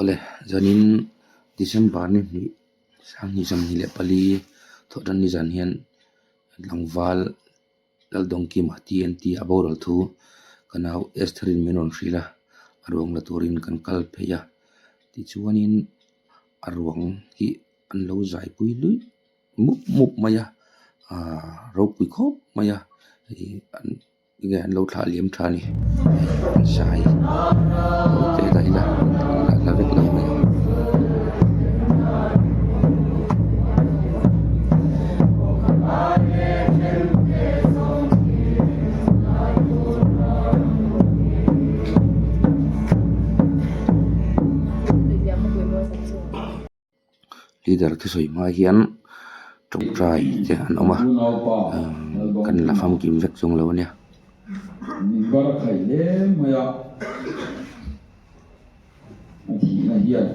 ole zanin December ni sang ni sam ni le pali thodan ni zan hian langwal lal dongki ma TNT aboral thu kanau esterin menon hrila arwang la turin kan kal pheya ti chuanin arwang hi an lo zai pui lui mup maya ro pui khop maya an an lo thla liam tha ni an sai te dai la vek lo maya leader cái soi mai hian trong trai te an oma kan la fam kim vek chung lo nia min bara khai le maya thi na hian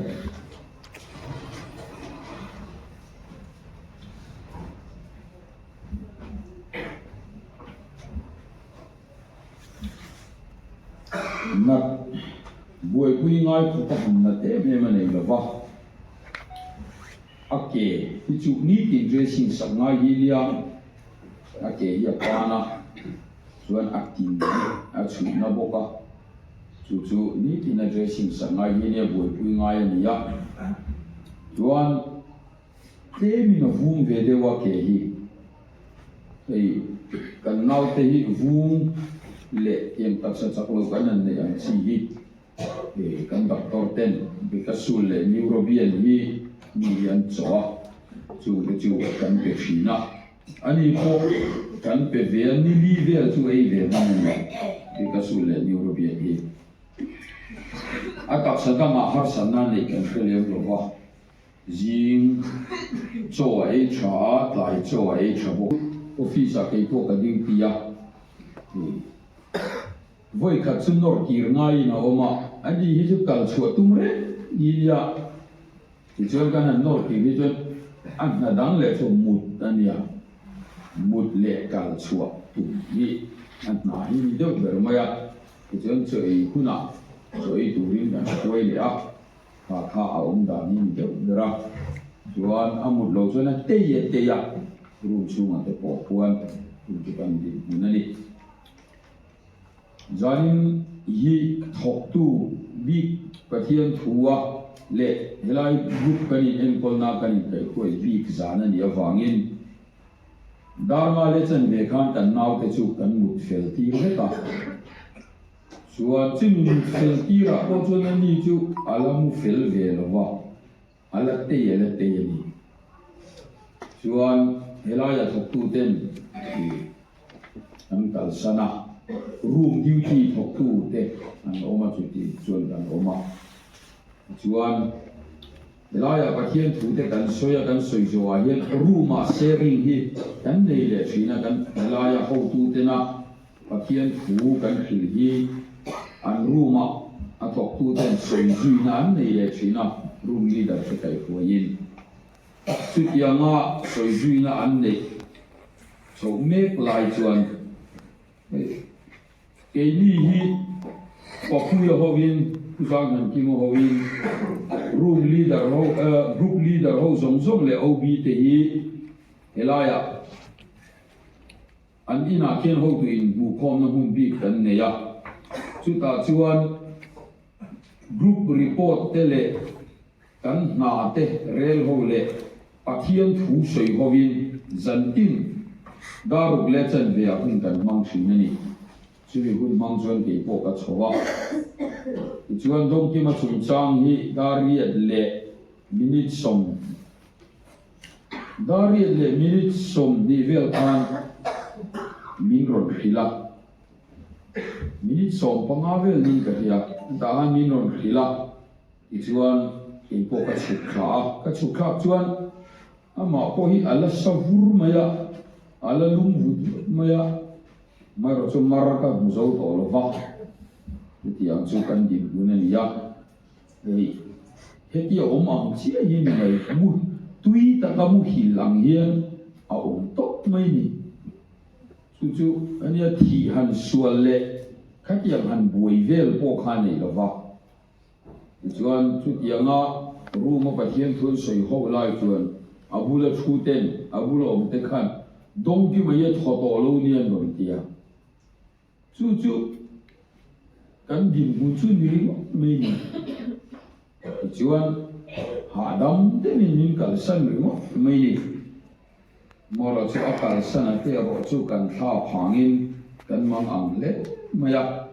na buai pui ngai ko ta na te me ma nei lo ba ake chu ni tin dressing sa ngai hi lia ake ya pana chuan acting a chu na boka chu ni tin dressing sa ngai hi ne buai pui ngai ni ya chuan te mi na vung ve de wa ke hi ei kan nau te hi vung le yem tak sa chaklo kan an nei an chi hi kan doctor ten bi ka sul le neurobian hi ni an choa chu kan pe fina ani ko kan pe ve ni li ve chu ei ve na bi ka sul le neurobian hi atak sa da ma har san na nei kan khele lo wa jing cho ei cha lai cho ei cha bo office a ke ko ka ding tia voi khat sun nor kir ngai na oma ani hi chu kal chua tumre ilia ti chuan kan an nor ki hi chuan an na dang le chu mut ania mut le kal chua tu ni an na hi ni deuh ber maya ti chuan chei huna chei turin kan koi le a kha a om da ni deuh bera chuan amut lo chuan te ya ru chunga te po puan tu kan di munani zanin hi thok tu bi pathian thuwa le helai group kani en kolna kani kai khoi bi zana ni awangin dharma le chan ve khan kan naw te chu kan mut fel ti heta suwa chin fel ti ra ko chona ni chu alamu fel ve lawa ala te ni suwan helaya thok tu ten an kal sana room duty thok tu te an oma chu ti chuan kan oma chuan helaya pathian thu te kan soya kan soi zoa hian room a sharing hi kan nei le thina kan helaya ho tu te na pathian thu kan khil hi an room a thok tu ten soi zui na an nei le thina room leader te kai huain chu tianga soi zui na an nei so mek lai chuan ke ni hi papuya hovin kusang han kimo hovin room leader ho group leader ho zong le ob te hi helaya an ina ken ho tu in bu khom na hun bi kan ne ya chu ta chuan group report te le kan na te rel ho le pathian thu soi hovin zantin daruk le chan ve a hun kan mang thin ani chui hun mang chuan ke po ka chowa chuan dong ki ma chung chang hi dariat le minute som ni vel kan min ron khila minute som panga vel ni ka ya da min ron khila chuan ke po ka chukha chuan ama po hi ala savur maya ala lungvut maya maro chu maraka muzo to lova ti ang chu kan dim bunan ya ei heti om ang chi hi mai mu tui ta ka mu hilang hian a om tok mai ni chu ania thi han sual le khatiang han bui vel po kha nei lova chuan chu tianga ruma pathian thun soi ho lai chuan abula thuten abula omte khan dongki mai thoto lo nian ron tia chu kan din mun chu ni mai ni chuan ha dam te min kal san ri mo mai ni mora chu akal san ate ro chu kan tha phangin kan mang ang le maya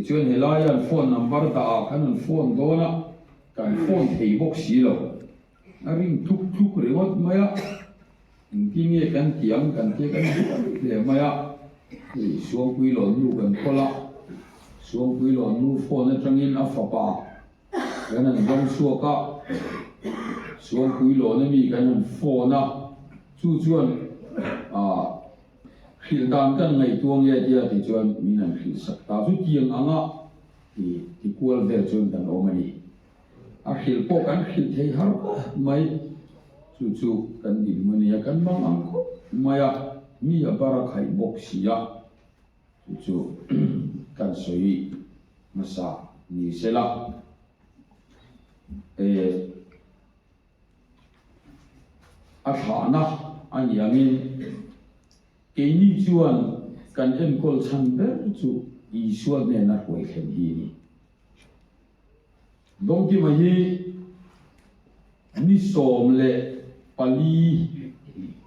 chuan helaian phone number da kan phone dona kan phone thei bok si lo a ring thuk ri mot maya kinge kan tiang kan te kan le maya suang pui lo nu kan khola suang pui lo nu phone atangin a fapa kan an dong suaka suang pui lo na mi kan an phone a chuan khil dan kan ngai tuang ye dia ti chuan min an khil sak ta chu tiang anga ti kual ve chuan kan omani a khil po kan khil thei har mai chu kan din mania kan mang ang ko maya mi abara khai bok sia chu kan soi masa ni sela athana ani angin keini chuan kan en kol chan ber chu isual ne na koi khen hi ni dongki ma hi ni som le pali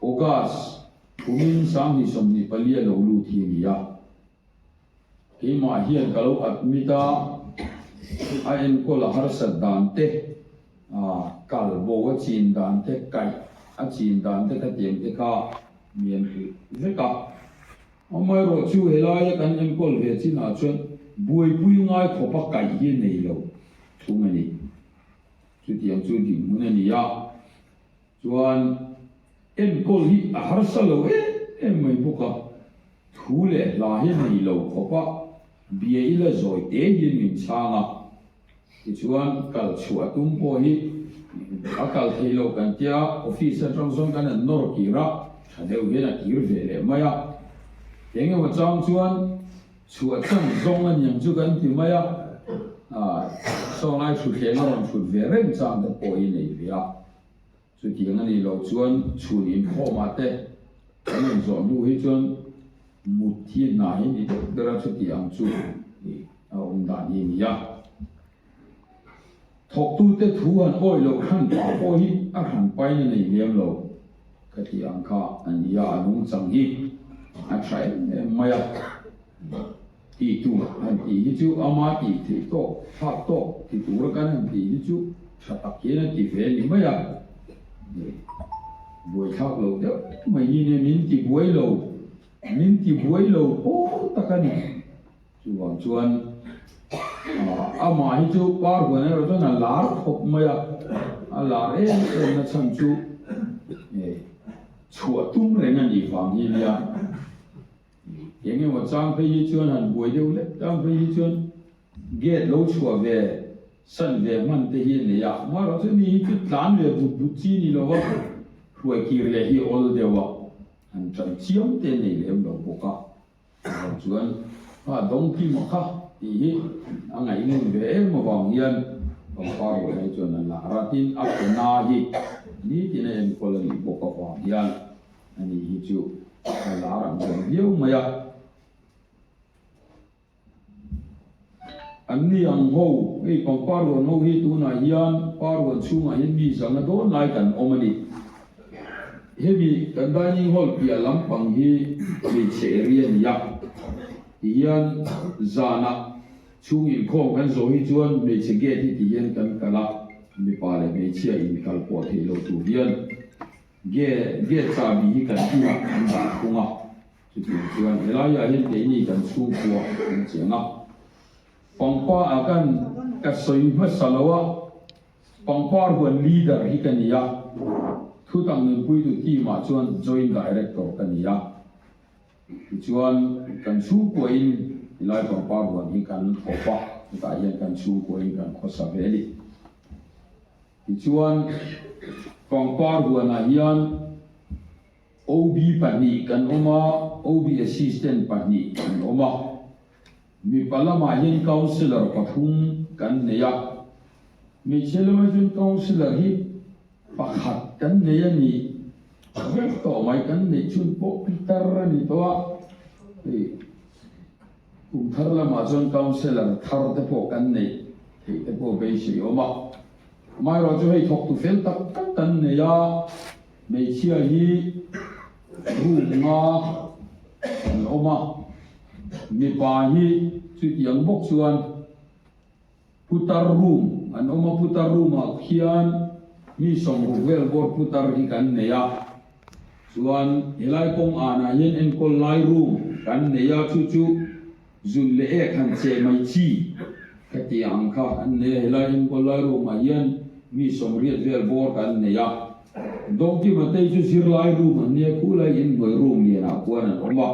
ogas kumin sang ni som ni pali lo lu thi ni ya ke ma hian kalau atmita a en kol har sat dan te kal bo chin dan te kai a chin dan te ka tiang te kha miền veka amai ro chu helai kan em kol ve chin a chuan buai pui ngai khopa kai hi nei lo thungani chu tiang chu di mun ni ya chuan em kol hi a har sa lo em mai boka thule la hi nei lo khopa bia ila zoi te hi min changa chuan kal chu atum po hi akal thelo kan tia office atangzon kan nor kira thadeu hena kir vele maya enge wa chang chuan chua chang zong an yang chu kan ti maya so lai chu khen ron chu ve rem chang da po in nei via chu ti nga ni lo chuan chu in kho ma te kan zo nu hi chuan mu thi na hi ni dera chu ti ang chu da ni ni ya thok tu te thu an oi lo khan pa po hi a khan pai ni nei lem lo kati angka ania anung changi a trai maya ti tu an ti hi chu ama ti thi to pha to ti tu ra kan ti hi chu thatak ye na ti ve ni maya buai thak lo de mai ni min ti buai lo o takani chuan ama hi chu par gone ro na lar khop maya a lar na chang chu chua tum re na ni fang hi lia yenge wa chang phei hi chuan han buai deu le chang phei hi chuan get lo chua ve san ve man te hi le ya ma ro chu ni chu tlan ve bu chi ni lo wa huai ki re hi ol de wa han chan chiam te nei le lo boka chuan dong ki ma kha ti hi angai nun ve ma wang yan ông pa ro nei chuan la ratin a na hi ni ti na en ko ni boka wa yan ani hi chu la ram liu ma ya anni ang ho ei pang pa ro no hi tu na hian pa ro chu nga hin bi sang do nai kan omani hebi kan dining hall pia lampang hi bi cherian ya hian zana chung in khong kan zo hi chuan me chege ti hian kan kala mi pa le me chia in kal po the lo tu hian ge cha bi hi kan tu kan ba khunga chu ti chuan elaya hin te ni kan chu ko kan chenga pangpa akan ka soi ma salawa pangpa huan leader hi kan ya thu tang ni pui tu ti ma chuan joint director kan ya chuan kan chu ko in lai pangpa huan hi kan khopa ta hian kan chu ko in kan khosa veli chuan pangpa huan a hian OB pani kan oma OB assistant pani kan oma mi palama hian counselor pathum kan neya mi chelama jun councilor hi pakhat kan nei ani vek to mai kan nei chun po pitar ani to kum thar lama jun councilor thar te po kan nei te po be si oma mai ro chu hei thok tu fel tak tak kan nei ya mei chia hi ru nga oma mi pa hi chu tiang bok chuan putar room an oma putar room a khian mi som vel bor putar hi kan neya chuan helai kong ana yen en kol lai room kan neya chu chu zun le e khan che mai chi ka ti ang kha an ne helai en kol lai room a yen mi som riat vel bor kan neya dong ki ma te chu sir lai room an ne khu lai in noi room ni na kuan an oma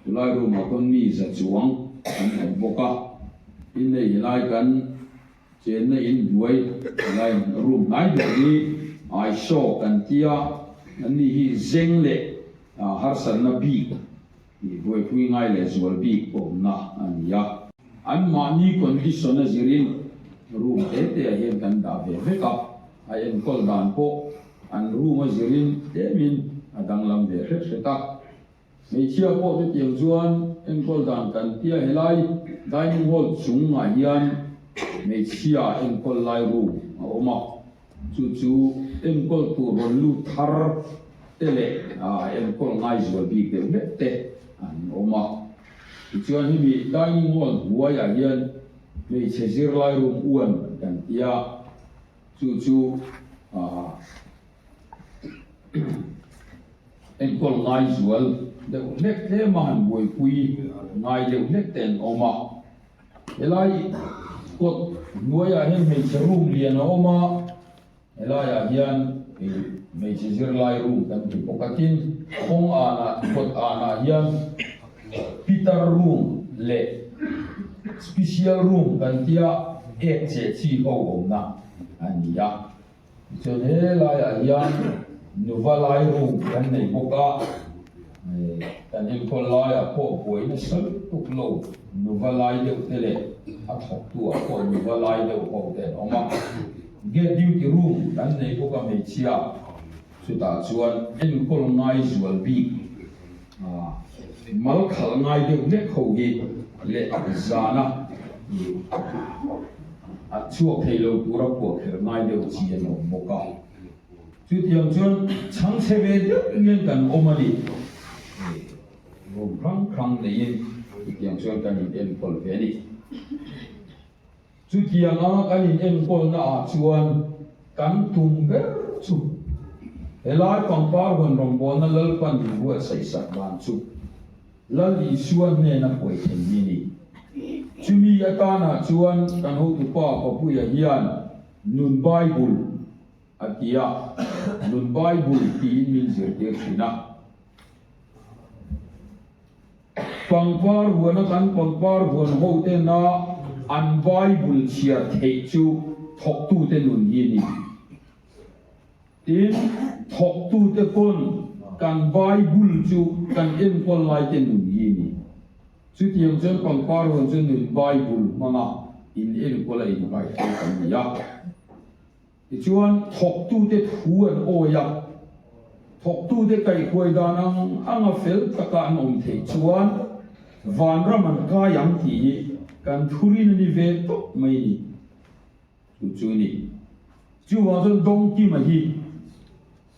lai room a kon mi za chuang an boka in nei helai kan chen na in duai lai room nai de ni ai show kan tia ani hi zeng le har san na bi ni boy pui ngai le zual bi ko na ania an ma ni condition na zirin room te hen kan da ve ka ai en kol dan po an room a zirin te min adang lam ve hre ta mei chia po te tiang chuan en kol dan kan tia helai dining hall chung ma hian mei chia en kol lai ru a oma chu chu en kol tu ron lu thar te le en kol ngai zual bi te le te an oma chuan hi mi dining hall huai a hian mei che zir lai ru uan kan tia chu chu en kol ngai zual de lek te man boi pui ngai de lek ten oma helai kot nuaya hen mei che room lian a oma helai a hian mei che zir lai room kan ti pokatin khong ana kot ana hian peter room le special room kan tia ek che chi ho om na ania chon helai a hian nuvalai room kan nei boka kan in kol lai a po poi na sal tuk lo nuvalai de tele a thok tu a ko nuvalai de ho te oma get duty room kan nei boka me chia suta chuan in kol ngai zual bi mal khal ngai de le kho gi le a zana a chuak thelo pura po kher ngai de chi no boka chu tiang chuan chang sebe de ngen kan omani rong khang nei tiang chuan kan in en kol ve ni chu tiang a kan in en kol na a chuan kan tum ber chu helai pangpar gon rong bon na lal pan ni wa sai sak ban chu lal i suan ne na poi then ni ni chumi atana chuan kan ho tu pa pu ya hian nun bible atia nun bible ti min zir te khina pangpar huana kan pangpar huan ho te na an bible chia thei chu thok tu te nun yi ni tin thok tu te kon kan bible chu kan en kol lai te nun yi ni chu tiang chen pangpar huan chen nun bible manga in en kol ai bai kan ya chuan thok tu te thuan oya thok tu te kai khoi dan anga fel taka an om thei chuan van raman ka yang ti kan thurin ni ve to mai ni chu ni chu wa zon dong ki ma hi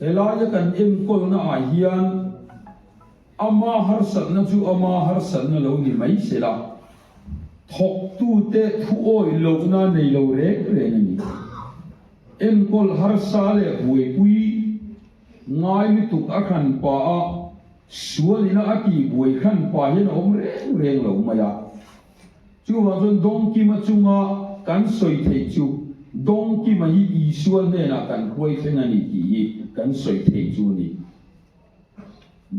ela ya kan em kol na a hian ama har sat na chu ama har sat na lo ni mai se la thok tu te thu oi lo na nei lo re ni em kol har sa le hoi pui ngai mi tuk a khan pa a sual ina a ki hoi khan pa hin om reng lo ma ya chu wa zon dong ki ma chunga kan soi thei chu dong ki ma hi i sual ne na kan hoi theng ani ki kan soi thei chu ni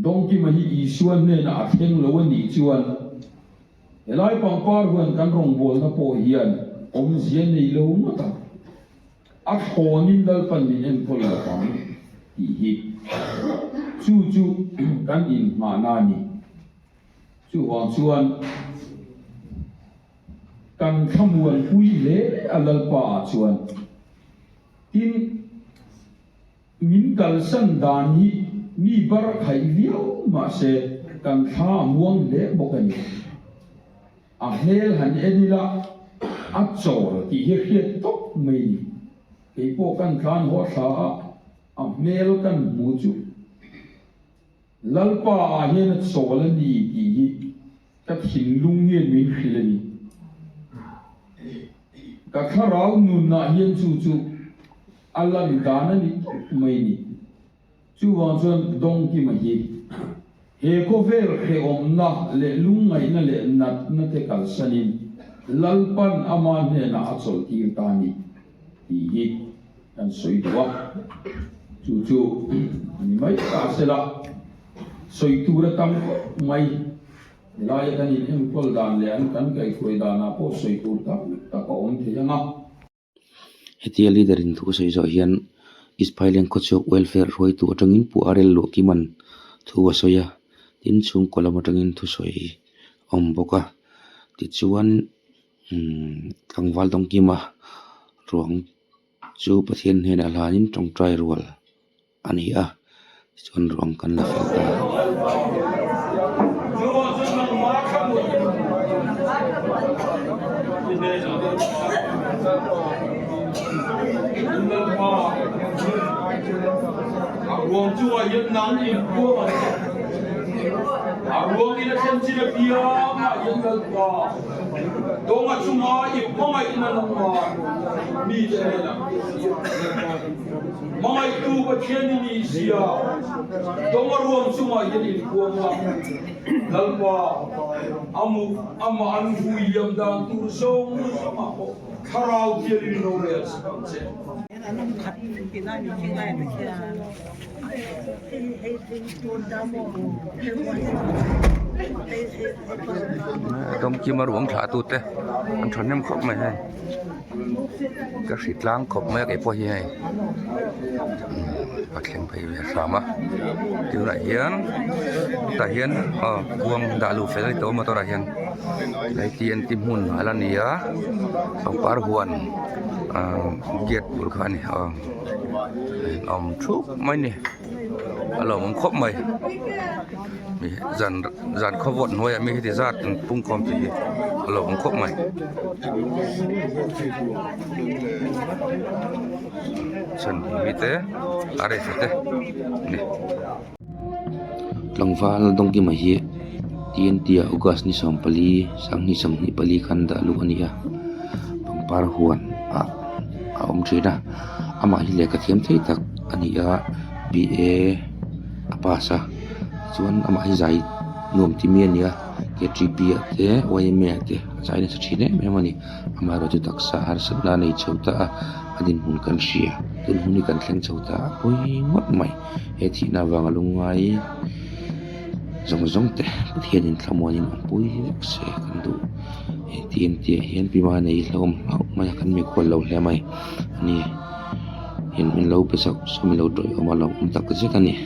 dong ki ma hi i sual ne na a theng lo ni chuan elai pangpar huan kan rong bol na po hian om zian nei lo ma ta a khonin dal pan ni en kol la pang hi chu chu kan in ma na ni chu wang chuan kan khamuan pui le alal pa chuan tin min kal san dan hi mi bar khai viau ma se kan tha muang le bokani a hel han enila a chor ti he hiet tok mai ke po kan khan ho tha a mel kan mu chu lalpa a hian cholani ti hi ka thin lung hian min khilani ka kharau nun na hian chu alam dana ni mai ni chu wang chuan dong ki ma hi he ko ver he om na le lung ngai na le nat na te kal sanin lalpan ama ne na achol tir ta ni ti hi kan soi duwa chu ni mai ka sela soi tu ra tam mai lai kan in em kol dan le an kan kai khoi dana po soi tu ta ko om the yang a hetia leader in thu sei zo hian Ispailian Kochok welfare roi tu atangin pu arel lo kiman thu wasoya tin chung kolam atangin thu soi om boka ti chuan tlangwal dong kima ruang chu pathian hen alanin tong trai rual ani a chuan ruang kan la fel ta ruộng chua yên nắng yên cua ruộng yên chân chỉ là bia mà yên gần qua đông ở chung mà yên không ai yên là qua mi thế này là mà ai tu có thiên đi xia đông ở ruộng chung mà yên cua mà lần qua amma ăn vui yam đang tu sông mà kharau kia đi đâu vậy Anong kat pinani kinai na kaya dong kim ma ruang tha tu te an thon nem khop mai hai ka rit lang khop mai cái po hi hai pathleng phei ve sama tu la hian ta hian buang da lu fe lai to ma to ra hian lai tien tim hun ala nia par huan giết bul khani thuốc mấy nè alo mong khop mày mi dàn khop vọn thôi mi thì ra pung com thì alo mong khop mày chân mi te are te nè langval dong ki mai hi tien tia august ni som pali sang ni sam ni pali khan da lu ania par huan om trina ama hi le ka thiam thei tak ania ba apasa chuan ama hi zai nom ti mi ania ke tripi te oyme te zai ne chine me mani ama ro chu taksa har sabla nei chauta adin hun kan ria tin huni kan thleng chauta poi ngot mai he thi na wanga lungai zong te thianin thlamonin pui se kan du tien tia hian pi ma nei hlom mai kan mi khol lo hle mai ani hin min lo pe sak sumi lo doi oma lo tak ka je kan ni